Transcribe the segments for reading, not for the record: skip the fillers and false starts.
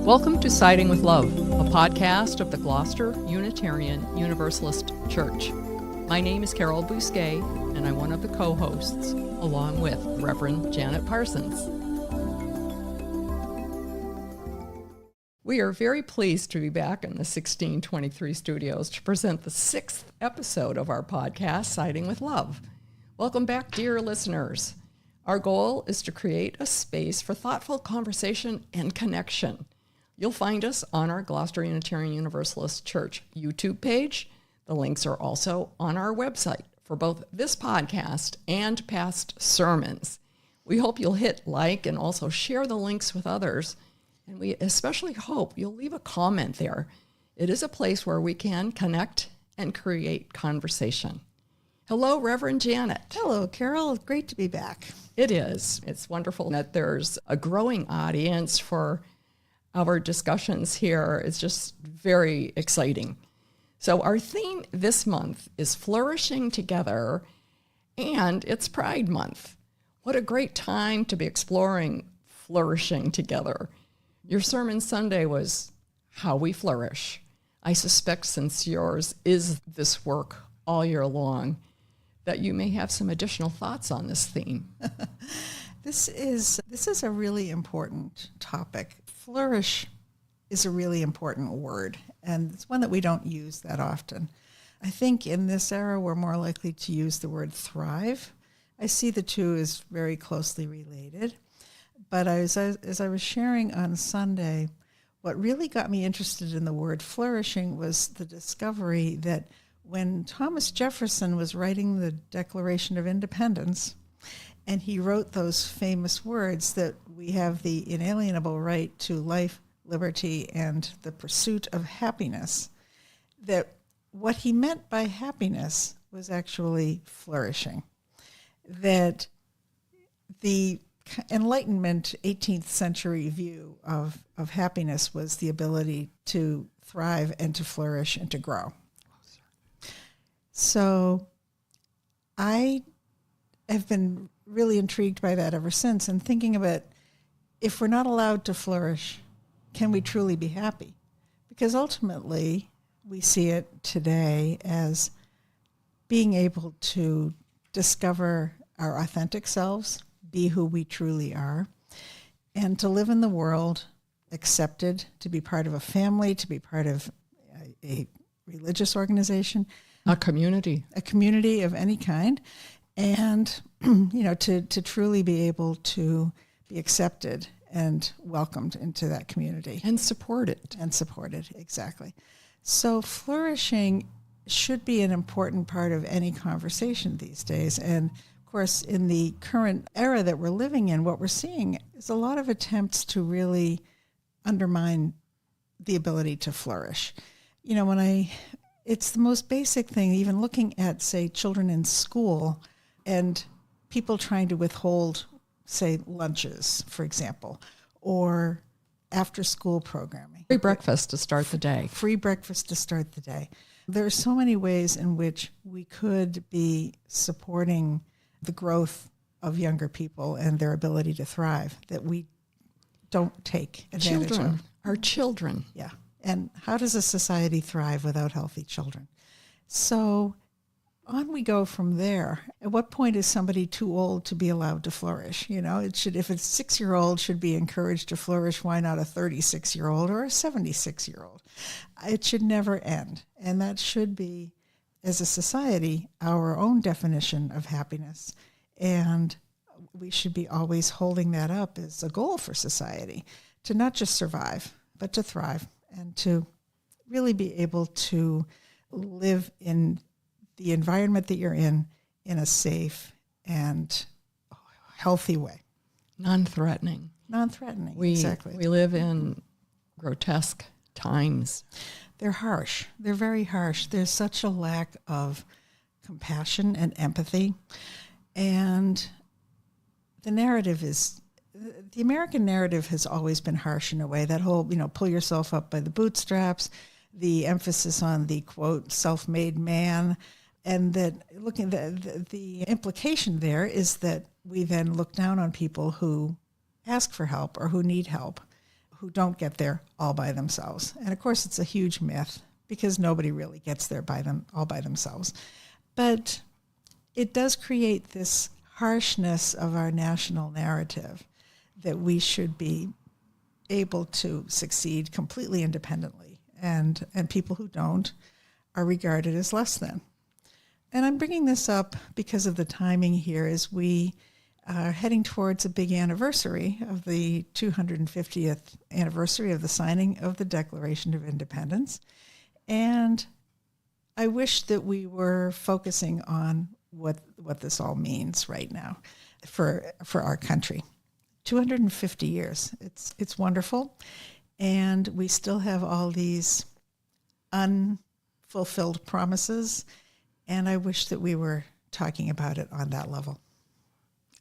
Welcome to Siding with Love, a podcast of the Gloucester Unitarian Universalist Church. My name is Carol Bousquet, and I'm one of the co-hosts, along with Reverend Janet Parsons. We are very pleased to be back in the 1623 studios to present the 6th episode of our podcast, Siding with Love. Welcome back, dear listeners. Our goal is to create a space for thoughtful conversation and connection. You'll find us on our Gloucester Unitarian Universalist Church YouTube page. The links are also on our website for both this podcast and past sermons. We hope you'll hit like and also share the links with others. And we especially hope you'll leave a comment there. It is a place where we can connect and create conversation. Hello, Reverend Janet. Hello, Carol. Great to be back. It is. It's wonderful that there's a growing audience for our discussions here. It's just very exciting. So our theme this month is Flourishing Together, and it's Pride Month. What a great time to be exploring flourishing together. Your sermon Sunday was How We Flourish. I suspect since yours is this work all year long, that you may have some additional thoughts on this theme. This is a really important topic. Flourish is a really important word, and it's one that we don't use that often. I think in this era, we're more likely to use the word thrive. I see the two as very closely related. But as I was sharing on Sunday, what really got me interested in the word flourishing was the discovery that when Thomas Jefferson was writing the Declaration of Independence, and he wrote those famous words that we have the inalienable right to life, liberty, and the pursuit of happiness, that what he meant by happiness was actually flourishing. That the Enlightenment 18th century view of happiness was the ability to thrive and to flourish and to grow. So I have been really intrigued by that ever since, and thinking about if we're not allowed to flourish, can we truly be happy? Because ultimately we see it today as being able to discover our authentic selves, be who we truly are, and to live in the world accepted, to be part of a family, to be part of a religious organization, a community of any kind, and to truly be able to be accepted and welcomed into that community. And supported, exactly. So flourishing should be an important part of any conversation these days. And of course, in the current era that we're living in, what we're seeing is a lot of attempts to really undermine the ability to flourish. It's the most basic thing, even looking at, say, children in school and people trying to withhold, say, lunches, for example, or after-school programming. Free breakfast to start the day. There are so many ways in which we could be supporting the growth of younger people and their ability to thrive that we don't take advantage of. Our children. Yeah. And how does a society thrive without healthy children? So on we go from there. At what point is somebody too old to be allowed to flourish? If a 6-year-old should be encouraged to flourish, why not a 36-year-old or a 76-year-old? It should never end. And that should be, as a society, our own definition of happiness. And we should be always holding that up as a goal for society, to not just survive, but to thrive and to really be able to live in the environment that you're in a safe and healthy way. Non-threatening, exactly. We live in grotesque times. They're harsh. They're very harsh. There's such a lack of compassion and empathy. And the American narrative has always been harsh in a way. That whole, pull yourself up by the bootstraps, the emphasis on the, quote, self-made man, and that the implication there is that we then look down on people who ask for help or who need help, who don't get there all by themselves. And of course, it's a huge myth because nobody really gets there all by themselves. But it does create this harshness of our national narrative that we should be able to succeed completely independently, and people who don't are regarded as less than. And I'm bringing this up because of the timing here as we are heading towards a big anniversary of the 250th anniversary of the signing of the Declaration of Independence. And I wish that we were focusing on what this all means right now for our country. 250 years. It's wonderful. And we still have all these unfulfilled promises. And I wish that we were talking about it on that level.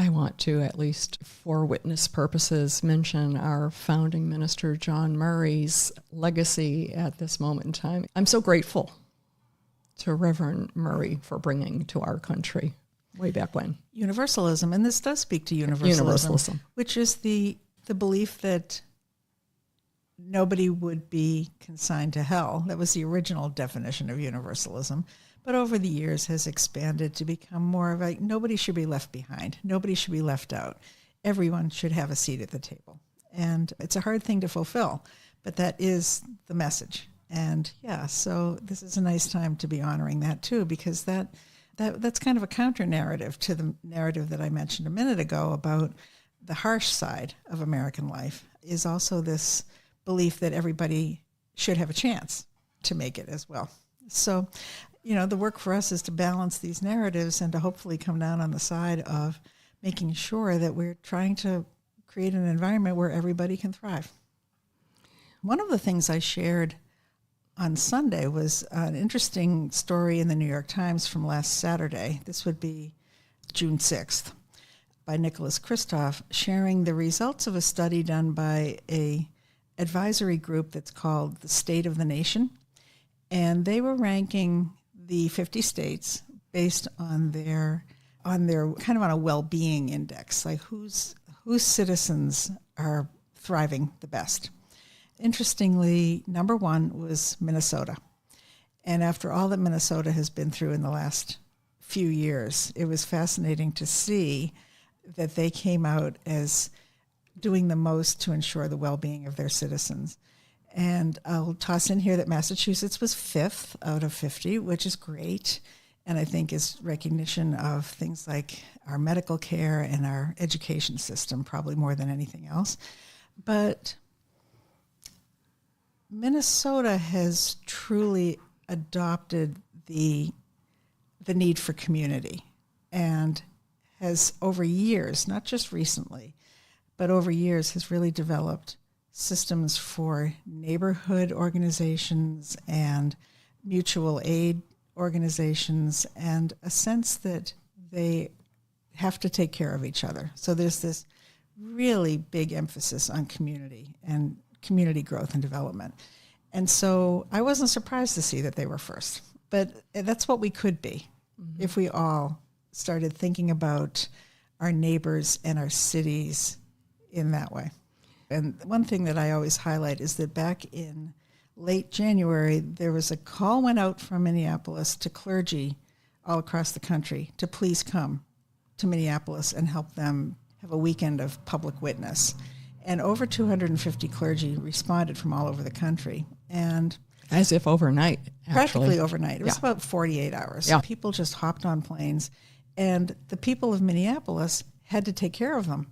I want to, at least for witness purposes, mention our founding minister, John Murray's legacy at this moment in time. I'm so grateful to Reverend Murray for bringing to our country way back when. Universalism, and this does speak to universalism. Which is the belief that nobody would be consigned to hell. That was the original definition of universalism. But over the years has expanded to become more of a nobody should be left behind. Nobody should be left out. Everyone should have a seat at the table. And it's a hard thing to fulfill, but that is the message. And yeah, so this is a nice time to be honoring that too, because that's kind of a counter narrative to the narrative that I mentioned a minute ago about the harsh side of American life is also this belief that everybody should have a chance to make it as well. So, the work for us is to balance these narratives and to hopefully come down on the side of making sure that we're trying to create an environment where everybody can thrive. One of the things I shared on Sunday was an interesting story in the New York Times from last Saturday. This would be June 6th, by Nicholas Kristof, sharing the results of a study done by a advisory group that's called the State of the Nation. And they were ranking the 50 states based on their kind of on a well-being index, like whose citizens are thriving the best. Interestingly, number one was Minnesota. And after all that Minnesota has been through in the last few years, it was fascinating to see that they came out as doing the most to ensure the well-being of their citizens. And I'll toss in here that Massachusetts was 5th out of 50, which is great. And I think is recognition of things like our medical care and our education system, probably more than anything else. But Minnesota has truly adopted the need for community and has over years, not just recently, but over years has really developed systems for neighborhood organizations and mutual aid organizations and a sense that they have to take care of each other. So there's this really big emphasis on community and community growth and development. And so I wasn't surprised to see that they were first, but that's what we could be if we all started thinking about our neighbors and our cities in that way. And one thing that I always highlight is that back in late January, there was a call went out from Minneapolis to clergy all across the country to please come to Minneapolis and help them have a weekend of public witness. And over 250 clergy responded from all over the country. And as if overnight, actually. Practically overnight. It was about 48 hours. Yeah. People just hopped on planes. And the people of Minneapolis had to take care of them.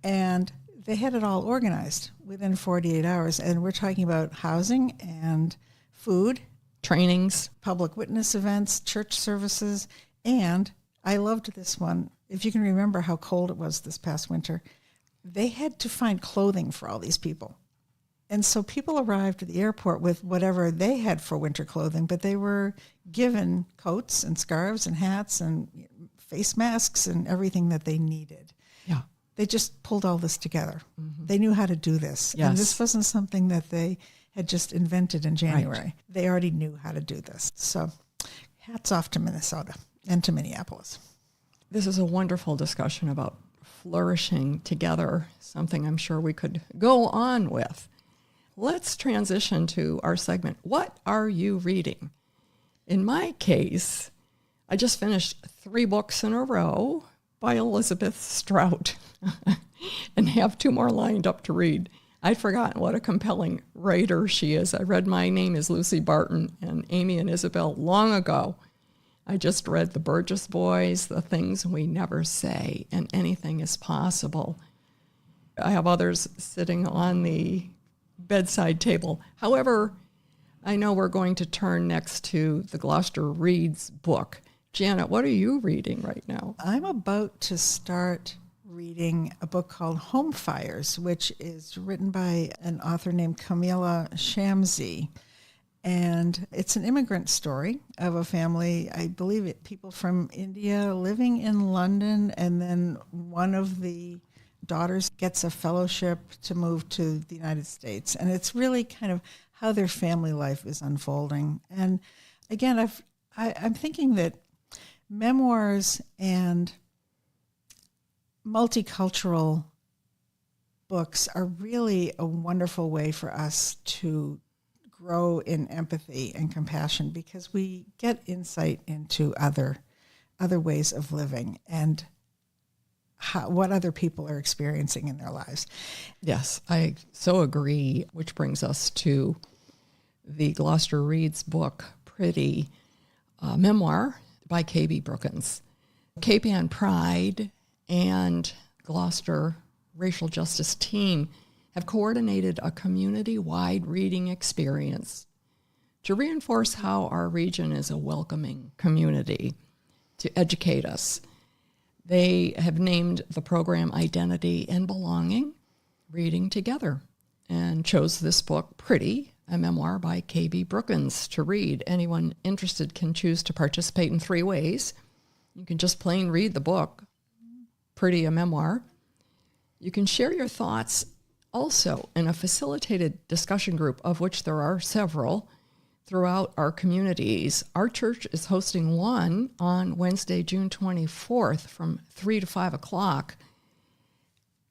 And they had it all organized within 48 hours. And we're talking about housing and food. Trainings. Public witness events, church services. And I loved this one. If you can remember how cold it was this past winter, they had to find clothing for all these people. And so people arrived at the airport with whatever they had for winter clothing, but they were given coats and scarves and hats and face masks and everything that they needed. Yeah. They just pulled all this together. Mm-hmm. They knew how to do this. Yes. And this wasn't something that they had just invented in January. Right. They already knew how to do this. So hats off to Minnesota and to Minneapolis. This is a wonderful discussion about flourishing together, something I'm sure we could go on with. Let's transition to our segment. What are you reading? In my case, I just finished 3 books in a row by Elizabeth Strout and have 2 more lined up to read. I'd forgotten what a compelling writer she is. I read My Name is Lucy Barton and Amy and Isabel long ago. I just read The Burgess Boys, The Things We Never Say, and Anything is Possible. I have others sitting on the bedside table. However, I know we're going to turn next to the Gloucester Reads book. Janet, what are you reading right now? I'm about to start reading a book called Home Fires, which is written by an author named Camila Shamsi. And it's an immigrant story of a family, I believe people from India living in London, and then one of the daughters gets a fellowship to move to the United States. And it's really kind of how their family life is unfolding. And again, I'm thinking that memoirs and multicultural books are really a wonderful way for us to grow in empathy and compassion, because we get insight into other ways of living and what other people are experiencing in their lives. Yes, I so agree, which brings us to the Gloucester Reads book, Pretty, memoir by K.B. Brookins. Cape Ann Pride and Gloucester Racial Justice Team have coordinated a community-wide reading experience to reinforce how our region is a welcoming community, to educate us. They have named the program Identity and Belonging, Reading Together, and chose this book, Pretty, a memoir by K.B. Brookins, to read. Anyone interested can choose to participate in 3 ways. You can just plain read the book, Pretty, a memoir. You can share your thoughts also in a facilitated discussion group, of which there are several throughout our communities. Our church is hosting one on Wednesday, June 24th from 3 to 5 o'clock.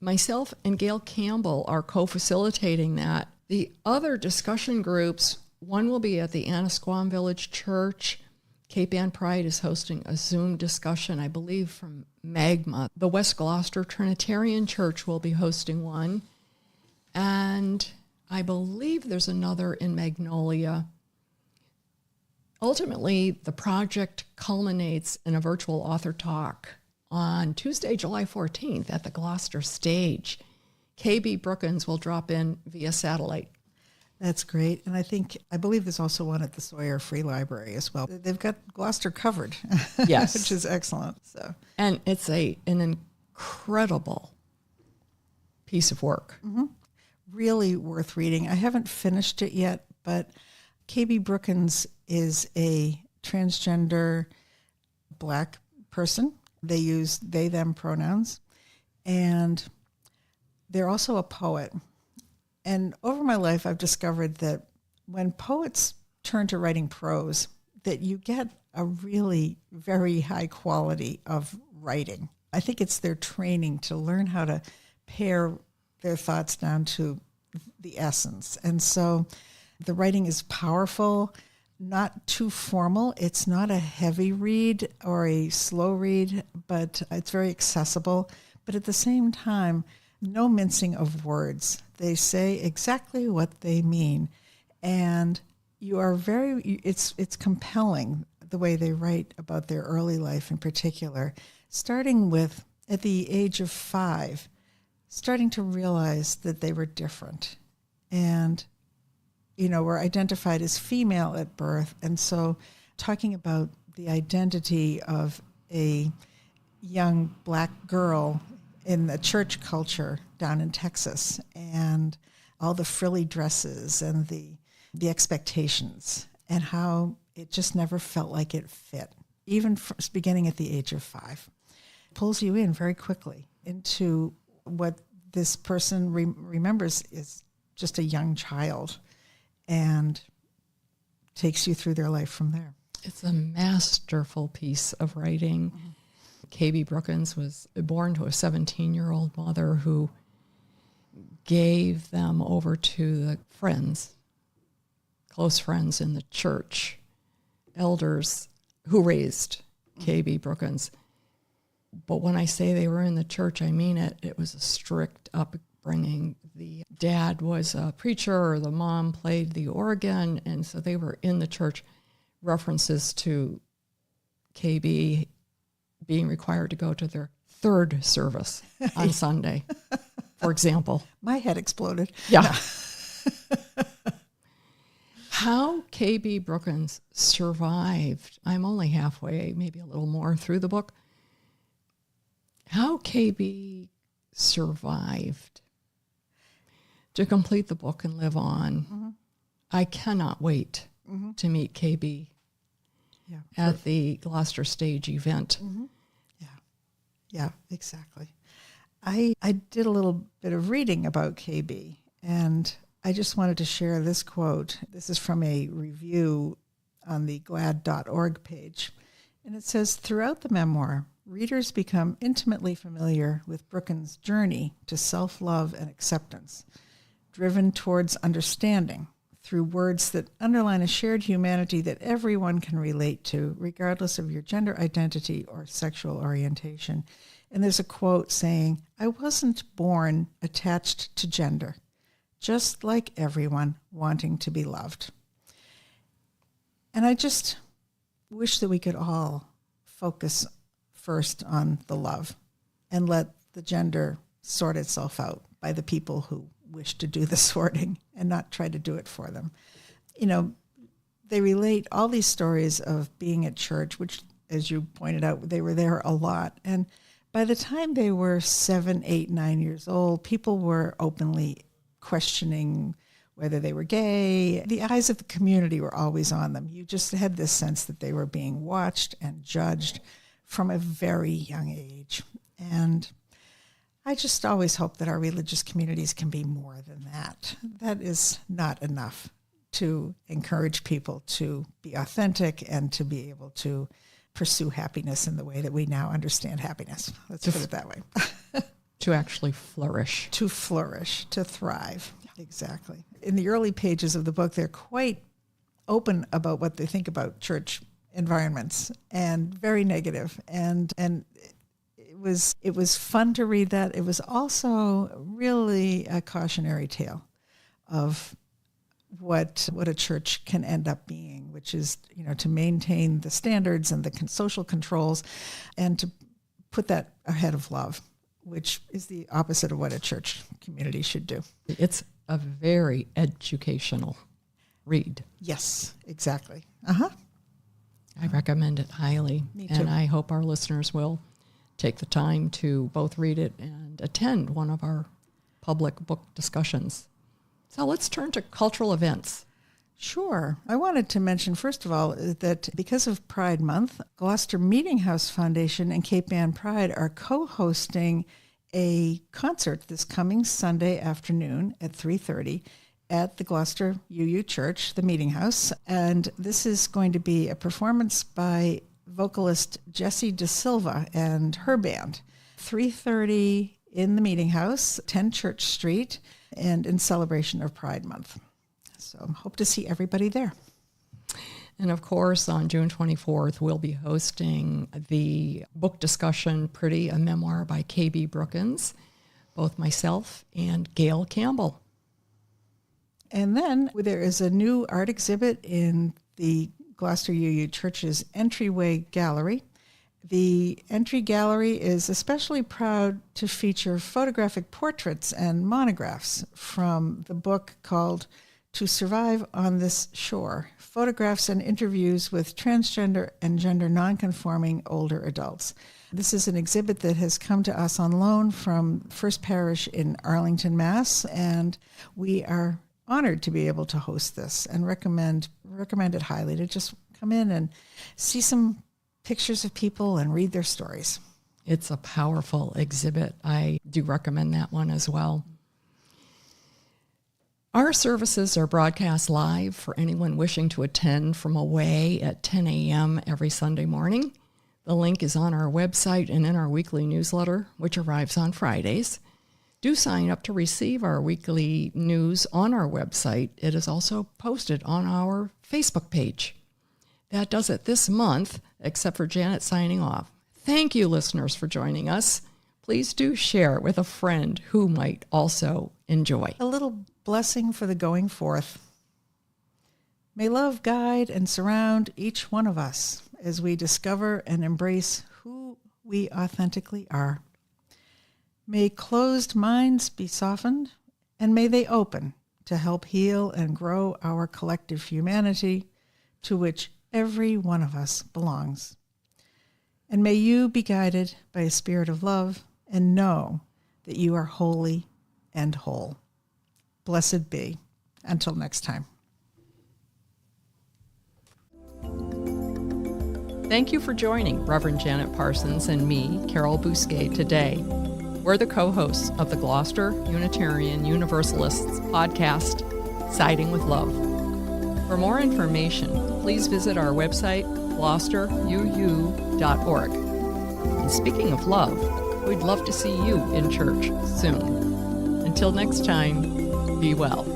Myself and Gail Campbell are co-facilitating that. The other discussion groups, one will be at the Annisquam Village Church. Cape Ann Pride is hosting a Zoom discussion, I believe, from Magma. The West Gloucester Trinitarian Church will be hosting one. And I believe there's another in Magnolia. Ultimately, the project culminates in a virtual author talk on Tuesday, July 14th at the Gloucester Stage. K.B. Brookins will drop in via satellite. That's great. And I believe there's also one at the Sawyer Free Library as well. They've got Gloucester covered, Yes. which is excellent. So, and it's an incredible piece of work. Mm-hmm. Really worth reading. I haven't finished it yet, but K.B. Brookins is a transgender Black person. They use they, them pronouns. And they're also a poet. And over my life, I've discovered that when poets turn to writing prose, that you get a really very high quality of writing. I think it's their training to learn how to pare their thoughts down to the essence. And so the writing is powerful, not too formal. It's not a heavy read or a slow read, but it's very accessible. But at the same time, no mincing of words. They say exactly what they mean. And you are it's compelling the way they write about their early life in particular, starting with, at the age of 5, starting to realize that they were different and, were identified as female at birth. And so talking about the identity of a young Black girl in the church culture down in Texas, and all the frilly dresses and the expectations, and how it just never felt like it fit, even beginning at the age of 5. It pulls you in very quickly into what this person remembers is just a young child, and takes you through their life from there. It's a masterful piece of writing. KB Brookins was born to a 17-year-old mother who gave them over to the friends, close friends in the church, elders who raised KB Brookins. But when I say they were in the church, I mean it. It was a strict upbringing. The dad was a preacher, or the mom played the organ, and so they were in the church. References to KB being required to go to their third service on Sunday, for example. My head exploded. Yeah. How KB Brookins survived, I'm only halfway, maybe a little more through the book. How KB survived to complete the book and live on. Mm-hmm. I cannot wait to meet KB at the Gloucester Stage event. Mm-hmm. Yeah, exactly. I did a little bit of reading about KB, and I just wanted to share this quote. This is from a review on the glad.org page. And it says, throughout the memoir, readers become intimately familiar with Brookins' journey to self-love and acceptance, driven towards understanding through words that underline a shared humanity that everyone can relate to, regardless of your gender identity or sexual orientation. And there's a quote saying, I wasn't born attached to gender, just like everyone wanting to be loved. And I just wish that we could all focus first on the love and let the gender sort itself out by the people who wish to do the sorting and not try to do it for them. You know, they relate all these stories of being at church, which, as you pointed out, they were there a lot. And by the time they were 7, 8, 9 years old, people were openly questioning whether they were gay. The eyes of the community were always on them. You just had this sense that they were being watched and judged from a very young age. And I just always hope that our religious communities can be more than that. That is not enough to encourage people to be authentic and to be able to pursue happiness in the way that we now understand happiness. Let's put it that way. To actually flourish. To flourish, to thrive. Exactly. In the early pages of the book, they're quite open about what they think about church environments, and very negative. And it was fun to read that. It was also really a cautionary tale of what a church can end up being, which is, you know, to maintain the standards and the social controls and to put that ahead of love, which is the opposite of what a church community should do. It's a very educational read. Yes, exactly. Uh-huh. I recommend it highly. Me too. And I hope our listeners will take the time to both read it and attend one of our public book discussions. So let's turn to cultural events. Sure. I wanted to mention, first of all, that because of Pride Month, Gloucester Meeting House Foundation and Cape Ann Pride are co-hosting a concert this coming Sunday afternoon at 3:30 at the Gloucester UU Church, the Meeting House. And this is going to be a performance by vocalist Jessie De Silva and her band. 3:30 in the Meeting House, 10 Church Street, and in celebration of Pride Month. So hope to see everybody there. And of course, on June 24th, we'll be hosting the book discussion, Pretty, a memoir by KB Brookins, both myself and Gail Campbell. And then there is a new art exhibit in the Gloucester UU Church's entryway gallery. The entry gallery is especially proud to feature photographic portraits and monographs from the book called To Survive on This Shore, Photographs and Interviews with Transgender and Gender Nonconforming Older Adults. This is an exhibit that has come to us on loan from First Parish in Arlington, Mass., and we are honored to be able to host this and recommend it highly to just come in and see some pictures of people and read their stories. It's a powerful exhibit. I do recommend that one as well. Our services are broadcast live for anyone wishing to attend from away at 10 a.m. every Sunday morning. The link is on our website and in our weekly newsletter, which arrives on Fridays. Do sign up to receive our weekly news on our website. It is also posted on our Facebook page. That does it this month, except for Janet signing off. Thank you, listeners, for joining us. Please do share it with a friend who might also enjoy. A little blessing for the going forth. May love guide and surround each one of us as we discover and embrace who we authentically are. May closed minds be softened, and may they open to help heal and grow our collective humanity to which every one of us belongs. And may you be guided by a spirit of love and know that you are holy and whole. Blessed be. Until next time. Thank you for joining Reverend Janet Parsons and me, Carol Bousquet, today. We're the co-hosts of the Gloucester Unitarian Universalists podcast, Siding with Love. For more information, please visit our website, gloucesteruu.org. And speaking of love, we'd love to see you in church soon. Until next time, be well.